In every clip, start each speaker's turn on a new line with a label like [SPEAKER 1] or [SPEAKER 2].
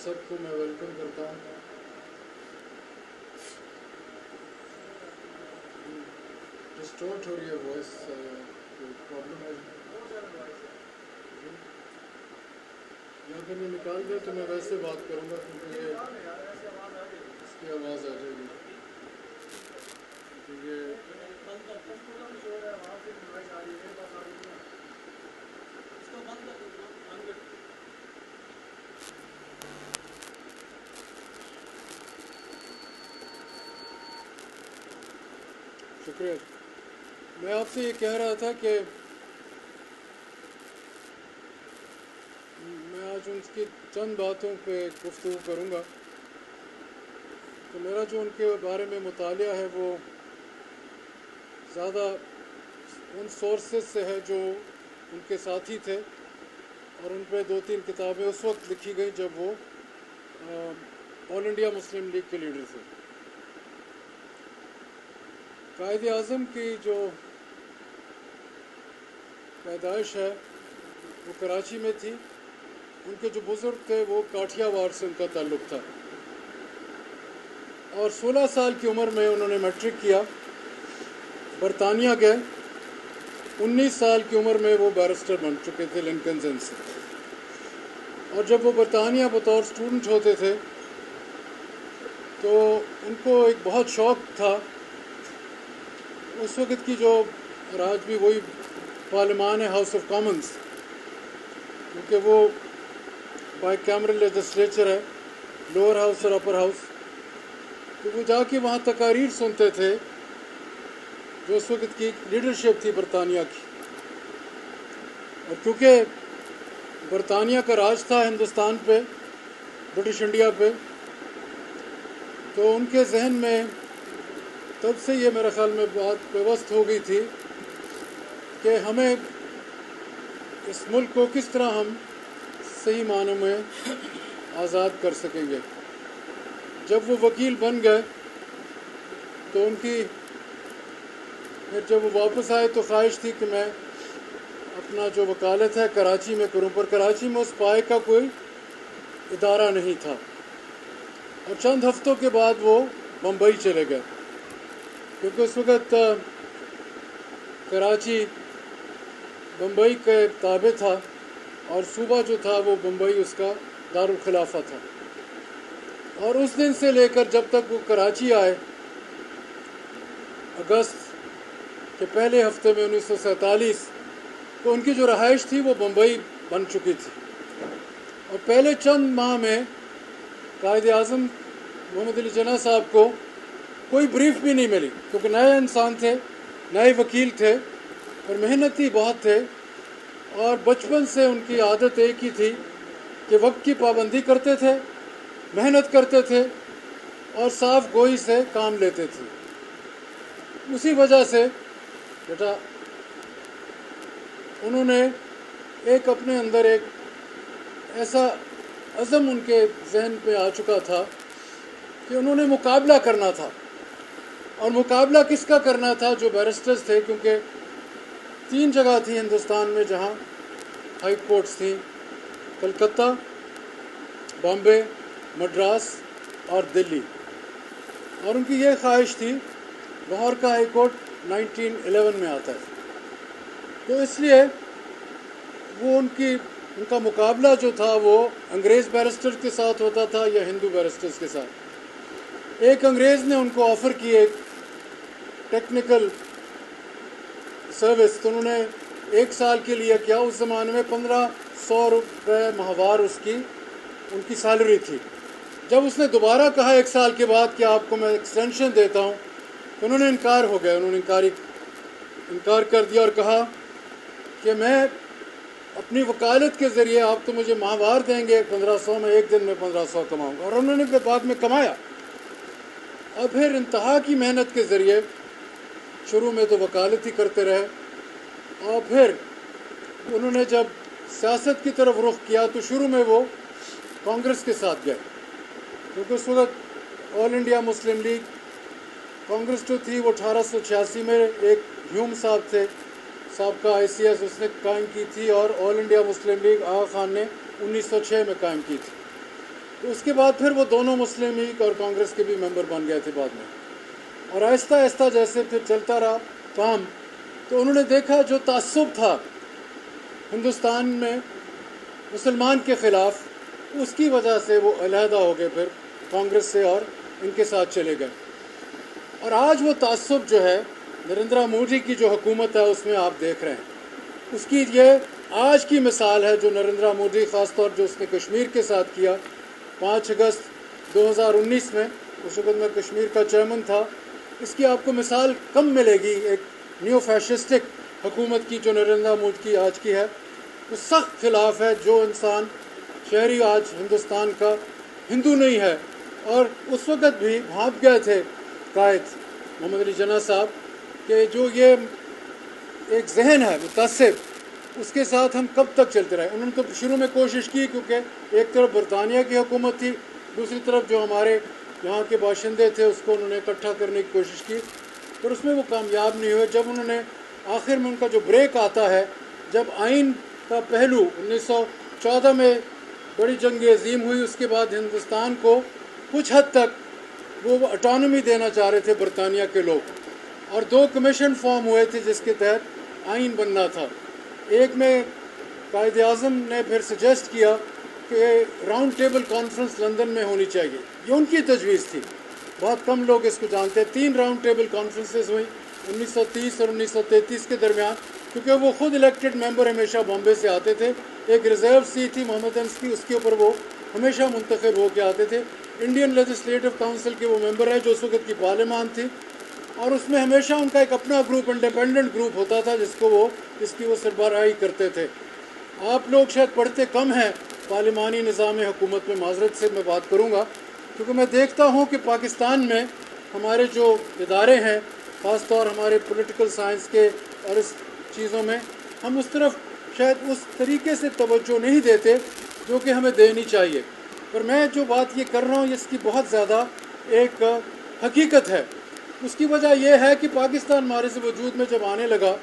[SPEAKER 1] سب کو میں ویلکم کرتا ہوں. ڈسٹورٹ ہو رہی ہے وائس, کوئی پرابلم ہے یا پھر یہ نکال دیں تو میں ویسے بات کروں گا کیونکہ یہ اس کی آواز آ جائے گی کیونکہ شکریہ. میں آپ سے یہ کہہ رہا تھا کہ میں آج ان کی چند باتوں پہ گفتگو کروں گا. تو میرا جو ان کے بارے میں مطالعہ ہے وہ زیادہ ان سورسز سے ہے جو ان کے ساتھی تھے, اور ان پہ 2-3 کتابیں اس وقت لکھی گئیں جب وہ آل انڈیا مسلم لیگ کے لیڈر تھے. قائد اعظم کی جو پیدائش ہے وہ کراچی میں تھی. ان کے جو بزرگ تھے وہ کاٹھیا وار سے ان کا تعلق تھا, اور 16 سال کی عمر میں انہوں نے میٹرک کیا, برطانیہ گئے. 19 سال کی عمر میں وہ بیرسٹر بن چکے تھے لنکنز ان سے. اور جب وہ برطانیہ بطور اسٹوڈنٹ ہوتے تھے تو ان کو ایک بہت شوق تھا اس وقت کی جو, اور آج بھی وہی پارلیمان ہے, ہاؤس آف کامنز, کیونکہ وہ بائی کیمرل لیجسلیچر ہے, لوور ہاؤس اور اپر ہاؤس. تو وہ جا کے وہاں تقاریر سنتے تھے جو اس وقت کی لیڈرشپ تھی برطانیہ کی. اور کیونکہ برطانیہ کا راج تھا ہندوستان پہ, برٹش انڈیا پہ, تو ان کے ذہن میں تب سے یہ میرے خیال میں بات پیوست ہو گئی تھی کہ ہمیں اس ملک کو کس طرح ہم صحیح معنوں میں آزاد کر سکیں گے. جب وہ وکیل بن گئے تو ان کی پھر جب وہ واپس آئے تو خواہش تھی کہ میں اپنا جو وکالت ہے کراچی میں کروں, پر کراچی میں اس پائے کا کوئی ادارہ نہیں تھا. اور چند ہفتوں کے بعد وہ بمبئی چلے گئے, کیونکہ اس وقت کراچی بمبئی کے تابع تھا اور صوبہ جو تھا وہ بمبئی اس کا دارالخلافہ تھا. اور اس دن سے لے کر جب تک وہ کراچی آئے اگست کے پہلے ہفتے میں 1947, تو ان کی جو رہائش تھی وہ بمبئی بن چکی تھی. اور پہلے چند ماہ میں قائد اعظم محمد علی جناح صاحب کو کوئی بریف بھی نہیں ملی, کیونکہ نئے انسان تھے, نئے وکیل تھے, اور محنتی بہت تھے. اور بچپن سے ان کی عادت ایک ہی تھی کہ وقت کی پابندی کرتے تھے, محنت کرتے تھے, اور صاف گوئی سے کام لیتے تھے. اسی وجہ سے بیٹا انہوں نے ایک اپنے اندر ایک ایسا عزم ان کے ذہن پہ آ چکا تھا کہ انہوں نے مقابلہ کرنا تھا. اور مقابلہ کس کا کرنا تھا؟ جو بیرسٹرز تھے, کیونکہ 3 جگہ تھی ہندوستان میں جہاں ہائی کورٹس تھیں, کلکتہ, بامبے, مدراس اور دلی. اور ان کی یہ خواہش تھی, لاہور کا ہائی کورٹ 1911 میں آتا ہے, تو اس لیے وہ ان کا مقابلہ جو تھا وہ انگریز بیرسٹر کے ساتھ ہوتا تھا یا ہندو بیرسٹرز کے ساتھ. ایک انگریز نے ان کو آفر کی ایک ٹیکنیکل سروس, تو انہوں نے 1 سال کے لیے کیا. اس زمانے میں 1500 روپے ماہوار ان کی سیلری تھی. جب اس نے دوبارہ کہا 1 سال کے بعد کہ آپ کو میں ایکسٹینشن دیتا ہوں, تو انہوں نے انکار ہو گیا. انہوں نے انکار کر دیا اور کہا کہ میں اپنی وکالت کے ذریعے, آپ تو مجھے ماہوار دیں گے 1500, میں ایک دن میں 1500 کماؤں گا. اور انہوں نے بعد میں کمایا, اور پھر انتہا کی محنت کے ذریعے شروع میں تو وکالت ہی کرتے رہے, اور پھر انہوں نے جب سیاست کی طرف رخ کیا تو شروع میں وہ کانگریس کے ساتھ گئے, کیونکہ اس وقت آل انڈیا مسلم لیگ کانگریس جو تھی وہ 1886 میں ایک ہیوم صاحب تھے, سابقہ ICS, اس نے قائم کی تھی, اور آل انڈیا مسلم لیگ آغا خان نے 1906 میں قائم کی تھی. تو اس کے بعد پھر وہ دونوں مسلم لیگ اور کانگریس کے بھی ممبر بن گئے تھے بعد میں، اور آہستہ آہستہ جیسے پھر چلتا رہا کام، تو انہوں نے دیکھا جو تعصب تھا ہندوستان میں مسلمان کے خلاف، اس کی وجہ سے وہ علیحدہ ہو گئے پھر کانگریس سے اور ان کے ساتھ چلے گئے۔ اور آج وہ تعصب جو ہے نریندرا مودی کی جو حکومت ہے اس میں آپ دیکھ رہے ہیں، اس کی یہ آج کی مثال ہے جو نریندرا مودی خاص طور جو اس نے کشمیر کے ساتھ کیا 5 اگست 2019 میں، اس وقت میں کشمیر کا چیئرمین تھا۔ اس کی آپ کو مثال کم ملے گی ایک نیو فیشسٹک حکومت کی جو نریندرا مودی کی آج کی ہے، وہ سخت خلاف ہے۔ جو انسان شہری آج ہندوستان کا ہندو نہیں ہے، اور اس وقت بھی بھاپ گئے تھے قائد محمد علی جناح صاحب کہ جو یہ ایک ذہن ہے متعصب، اس کے ساتھ ہم کب تک چلتے رہے۔ انہوں نے تو شروع میں کوشش کی، کیونکہ ایک طرف برطانیہ کی حکومت تھی، دوسری طرف جو ہمارے یہاں کے باشندے تھے اس کو انہوں نے اکٹھا کرنے کی کوشش کی، پر اس میں وہ کامیاب نہیں ہوئے۔ جب انہوں نے آخر میں ان کا جو بریک آتا ہے، جب آئین کا پہلو 1914 میں بڑی جنگ عظیم ہوئی، اس کے بعد ہندوستان کو کچھ حد تک وہ اٹانومی دینا چاہ رہے تھے برطانیہ کے لوگ، اور 2 کمیشن فارم ہوئے تھے جس کے تحت آئین بننا تھا۔ ایک میں قائد اعظم نے پھر سجیسٹ کیا کہ راؤنڈ ٹیبل کانفرنس لندن میں ہونی چاہیے، یہ ان کی تجویز تھی، بہت کم لوگ اس کو جانتے ہیں۔ 3 راؤنڈ ٹیبل کانفرنسز ہوئیں 1930 اور 1933 کے درمیان، کیونکہ وہ خود الیکٹڈ ممبر ہمیشہ بامبے سے آتے تھے۔ ایک ریزرو سیٹ تھی محمد انس کی، اس کے اوپر وہ ہمیشہ منتخب ہو کے آتے تھے۔ انڈین لیجسلیٹو کونسل کے وہ ممبر ہیں جو اس وقت کی پارلیمان تھی، اور اس میں ہمیشہ ان کا ایک اپنا گروپ، انڈیپینڈنٹ گروپ ہوتا تھا جس کی وہ سربراہی کرتے تھے۔ آپ لوگ شاید پڑھتے کم ہیں پارلیمانی نظام حکومت میں، معذرت سے میں بات کروں گا، کیونکہ میں دیکھتا ہوں کہ پاکستان میں ہمارے جو ادارے ہیں، خاص طور ہمارے پولیٹیکل سائنس کے اور اس چیزوں میں، ہم اس طرف شاید اس طریقے سے توجہ نہیں دیتے جو کہ ہمیں دینی چاہیے۔ پر میں جو بات یہ کر رہا ہوں اس کی بہت زیادہ ایک حقیقت ہے۔ اس کی وجہ یہ ہے کہ پاکستان ہمارے سے وجود میں جب آنے لگا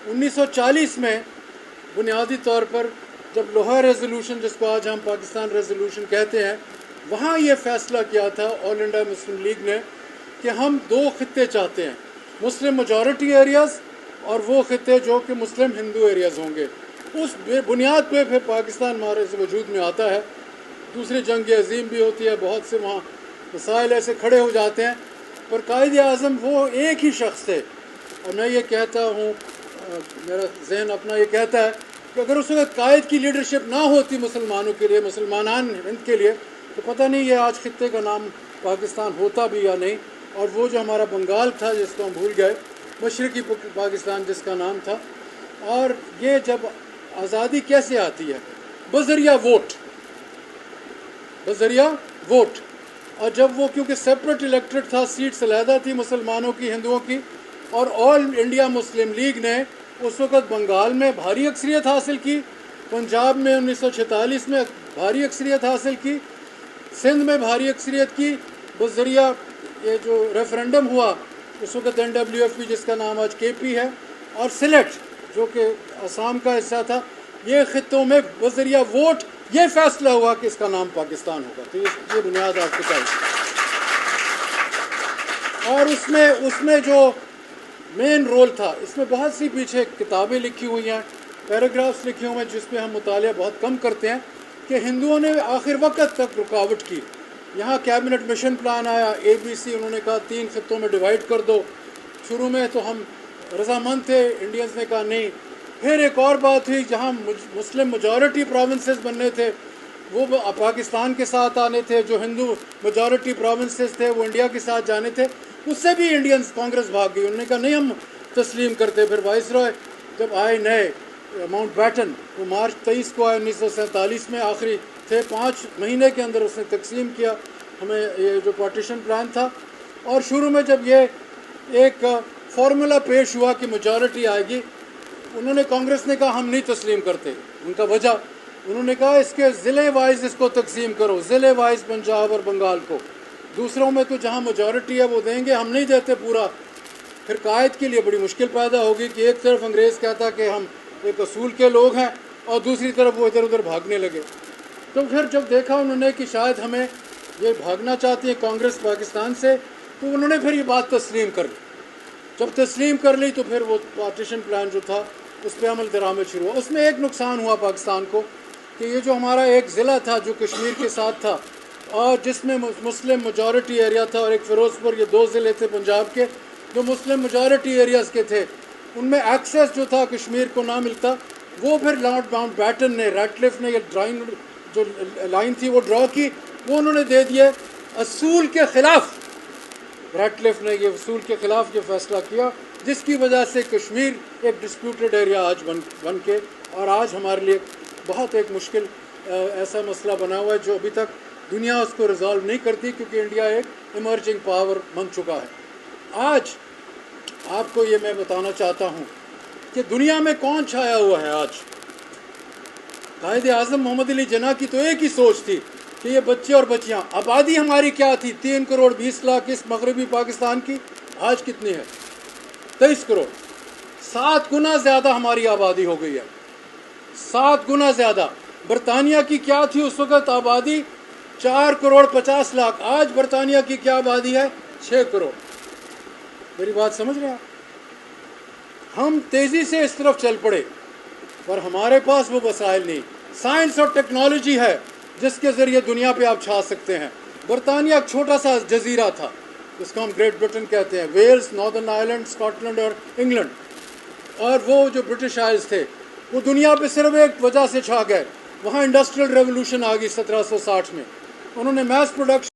[SPEAKER 1] 1940 میں، بنیادی طور پر جب لوہا ریزولوشن، جس کو آج ہم پاکستان ریزولوشن کہتے ہیں، وہاں یہ فیصلہ کیا تھا آل انڈیا مسلم لیگ نے کہ ہم 2 خطے چاہتے ہیں، مسلم میجورٹی ایریاز اور وہ خطے جو کہ مسلم ہندو ایریاز ہوں گے۔ اس بنیاد پہ پھر پاکستان ہمارے سے وجود میں آتا ہے۔ دوسری جنگ عظیم بھی ہوتی ہے، بہت سے وہاں مسائل ایسے کھڑے ہو جاتے ہیں، پر قائد اعظم وہ ایک ہی شخص تھے۔ اور میں یہ کہتا ہوں، میرا ذہن اپنا یہ کہتا ہے کہ اگر اس وقت قائد کی لیڈرشپ نہ ہوتی مسلمانوں کے لیے، مسلمانان ہند کے لیے، تو پتہ نہیں یہ آج خطے کا نام پاکستان ہوتا بھی یا نہیں۔ اور وہ جو ہمارا بنگال تھا جس کو ہم بھول گئے، مشرقی پاکستان جس کا نام تھا۔ اور یہ جب آزادی کیسے آتی ہے؟ بذریعہ ووٹ، بذریعہ ووٹ۔ اور جب وہ کیونکہ سیپریٹ الیکٹڈ تھا، سیٹس علیحدہ تھی مسلمانوں کی، ہندوؤں کی، اور آل انڈیا مسلم لیگ نے اس وقت بنگال میں بھاری اکثریت حاصل کی، پنجاب میں 1946 میں بھاری اکثریت حاصل کی، سندھ میں بھاری اکثریت کی، بذریعہ یہ جو ریفرنڈم ہوا اس وقت NWFP جس کا نام آج KP ہے، اور سلیٹ جو کہ آسام کا حصہ تھا، یہ خطوں میں بذریعہ ووٹ یہ فیصلہ ہوا کہ اس کا نام پاکستان ہوگا۔ تو یہ بنیاد آپ کو چاہیے۔ اور اس میں جو مین رول تھا، اس میں بہت سی پیچھے کتابیں لکھی ہوئی ہیں، پیراگرافس لکھے ہوئے ہیں جس پہ ہم مطالعہ بہت کم کرتے ہیں، کہ ہندوؤں نے آخر وقت تک رکاوٹ کی۔ یہاں کیبنٹ مشن پلان آیا، ABC، انہوں نے کہا 3 خطوں میں ڈیوائڈ کر دو۔ شروع میں تو ہم رضامند تھے، انڈینز نے کہا نہیں۔ پھر ایک اور بات ہوئی، جہاں مسلم میجورٹی پروونسز بننے تھے وہ پاکستان کے ساتھ آنے تھے، جو ہندو میجورٹی پروونسز تھے وہ انڈیا کے ساتھ جانے تھے، اس سے بھی انڈینز کانگریس بھاگ گئی۔ انہوں نے کہا نہیں ہم تسلیم کرتے۔ پھر وائس رائے جب آئے نئے، ماؤنٹ بیٹن، وہ مارچ 23 کو آئے 1947 میں، آخری تھے 5 مہینے کے اندر اس نے تقسیم کیا ہمیں یہ جو پارٹیشن پلان تھا۔ اور شروع میں جب یہ ایک فارمولا پیش ہوا کہ میجورٹی آئے گی، انہوں نے کانگریس نے کہا ہم نہیں تسلیم کرتے۔ ان کا وجہ، انہوں نے کہا اس کے ضلع وائز اس کو تقسیم کرو، ضلع وائز پنجاب اور بنگال کو، دوسروں میں تو جہاں میجورٹی ہے وہ دیں گے، ہم نہیں دیتے پورا۔ پھر قائد کے لیے بڑی مشکل پیدا ہوگی کہ ایک طرف انگریز کہتا کہ ہم ایک اصول کے لوگ ہیں، اور دوسری طرف وہ ادھر ادھر بھاگنے لگے۔ تو پھر جب دیکھا انہوں نے کہ شاید ہمیں یہ بھاگنا چاہتی ہے کانگریس پاکستان سے، تو انہوں نے پھر یہ بات تسلیم کر لی. جب تسلیم کر لی تو پھر وہ پارٹیشن پلان جو تھا اس پہ عمل درآمد شروع ہوا. اس میں ایک نقصان ہوا پاکستان کو کہ یہ جو ہمارا ایک ضلع تھا جو کشمیر کے ساتھ تھا اور جس میں مسلم میجورٹی ایریا تھا، اور ایک فیروز پور، یہ 2 ضلع تھے پنجاب کے جو مسلم میجورٹی ایریاز کے تھے، ان میں ایکسیس جو تھا کشمیر کو نہ ملتا. وہ پھر لارڈ ماؤنٹ بیٹن نے، ریڈکلف نے یہ جو لائن تھی وہ ڈرا کی، وہ انہوں نے دے دیے اصول کے خلاف. ریڈکلف نے یہ اصول کے خلاف یہ فیصلہ کیا، جس کی وجہ سے کشمیر ایک ڈسپیوٹڈ ایریا آج بن کے، اور آج ہمارے لیے بہت ایک مشکل ایسا مسئلہ بنا ہوا ہے جو ابھی تک دنیا اس کو ریزالو نہیں کرتی، کیونکہ انڈیا ایک ایمرجنگ پاور بن چکا ہے. آج آپ کو یہ میں بتانا چاہتا ہوں کہ دنیا میں کون چھایا ہوا ہے. آج قائد اعظم محمد علی جناح کی تو ایک ہی سوچ تھی کہ یہ بچے اور بچیاں، آبادی ہماری کیا تھی 3 کروڑ 20 لاکھ اس مغربی پاکستان کی، آج کتنی ہے 23 کروڑ. 7 گنا زیادہ ہماری آبادی ہو گئی ہے، 7 گنا زیادہ. برطانیہ کی کیا تھی اس وقت آبادی 4 کروڑ 50 لاکھ، آج برطانیہ کی کیا آبادی ہے 6 کروڑ. میری بات سمجھ رہے ہیں؟ ہم تیزی سے اس طرف چل پڑے پر ہمارے پاس وہ وسائل نہیں. سائنس اور ٹیکنالوجی ہے جس کے ذریعے دنیا پہ آپ چھا سکتے ہیں. برطانیہ ایک چھوٹا سا جزیرہ تھا جس کو ہم گریٹ برٹن کہتے ہیں، Wales, Northern Ireland, Scotland اور انگلینڈ. اور وہ جو برٹش آئلز تھے وہ دنیا پہ صرف ایک وجہ سے چھا گئے، وہاں انڈسٹریل ریولوشن آ گئی 1760 میں. انہوں نے میس پروڈکشن